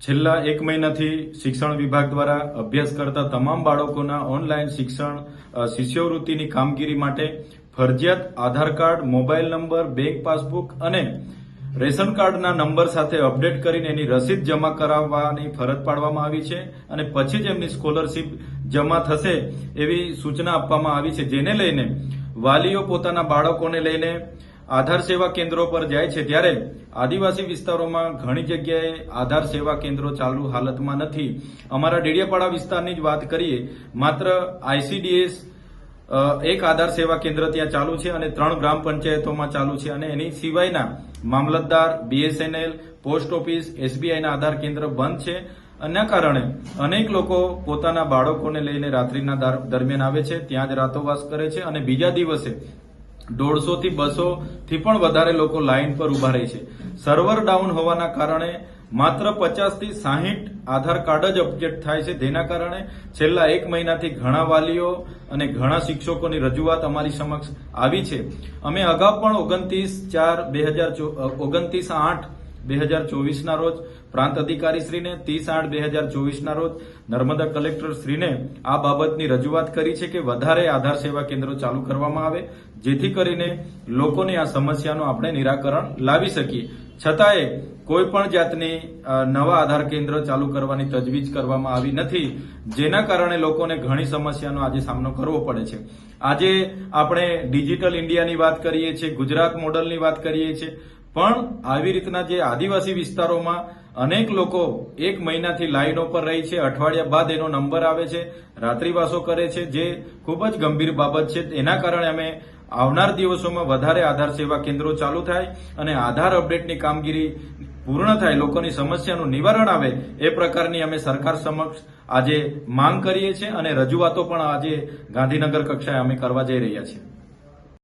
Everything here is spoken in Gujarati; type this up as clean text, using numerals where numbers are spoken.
છેલ્લા એક મહિનાથી શિક્ષણ વિભાગ દ્વારા અભ્યાસ કરતા તમામ બાળકોના ઓનલાઈન શિક્ષણ શિષ્યવૃત્તિની કામગીરી માટે ફરજિયાત Aadhaar card, mobile number, bank passbook અને રેશન કાર્ડના નંબર સાથે અપડેટ કરીને એની રસીદ જમા કરાવવાની ફરજ પાડવામાં આવી છે અને પછી જ એમની સ્કોલરશીપ જમા થશે એવી સૂચના આપવામાં આવી છે, જેને લઈને વાલીઓ પોતાના બાળકોને લઈને આધાર સેવા કેન્દ્રો પર જાય છે ત્યારે આદિવાસી વિસ્તારોમાં ઘણી જગ્યાએ આધાર સેવા કેન્દ્રો ચાલુ હાલતમાં નથી. અમારા ડેડિયાપાડા વિસ્તારની જ વાત કરીએ, માત્ર ICDS એક આધાર સેવા કેન્દ્ર ત્યાં ચાલુ છે અને 3 ગ્રામ પંચાયતોમાં ચાલુ છે અને એની સિવાયના મામલતદાર, BSNL, પોસ્ટ ઓફિસ, SBIના આધાર કેન્દ્ર બંધ છે. આના કારણે અનેક લોકો પોતાના બાળકોને લઈને રાત્રિના દરમિયાન આવે છે, ત્યાં જ રાતોવાસ કરે છે અને બીજા દિવસે 150 થી 200 થી પણ વધારે લોકો લાઈન પર ઉભા રહે છે. સર્વર ડાઉન હોવાના કારણે માત્ર 50 થી 60 આધાર કાર્ડ જ અપડેટ થાય છે, જેના કારણે છેલ્લા એક મહિનાથી ઘણા વાલીઓ અને ઘણા શિક્ષકોની રજૂઆત અમારી સમક્ષ આવી છે. અમે અગાઉ પણ 29/8/2024ના રોજ પ્રાંત અધિકારીશ્રીને, 30/8/2024ના રોજ નર્મદા કલેક્ટરશ્રીને આ બાબતની રજૂઆત કરી છે કે વધારે આધાર સેવા કેન્દ્રો ચાલુ કરવામાં આવે, જેથી કરીને લોકોની આ સમસ્યાનું આપણે નિરાકરણ લાવી શકીએ. છતાંય કોઈ પણ જાતની નવા આધાર કેન્દ્ર ચાલુ કરવાની તજવીજ કરવામાં આવી નથી, જેના કારણે લોકોને ઘણી સમસ્યાનો આજે સામનો કરવો પડે છે. આજે આપણે ડિજિટલ ઇન્ડિયાની વાત કરીએ છીએ, ગુજરાત મોડલની વાત કરીએ છીએ, પણ આવી રીતના જે આદિવાસી વિસ્તારોમાં અનેક લોકો એક મહિનાથી લાઈનો પર રહી છે, અઠવાડિયા બાદ એનો નંબર આવે છે, રાત્રિવાસો કરે છે, જે ખૂબ જ ગંભીર બાબત છે. એના કારણે અમે આવનાર દિવસોમાં વધારે આધાર સેવા કેન્દ્રો ચાલુ થાય અને આધાર અપડેટની કામગીરી પૂર્ણ થાય, લોકોની સમસ્યાનું નિવારણ આવે, એ પ્રકારની અમે સરકાર સમક્ષ આજે માંગ કરીએ છીએ અને રજૂઆતો પણ આજે ગાંધીનગર કક્ષાએ અમે કરવા જઈ રહ્યા છીએ.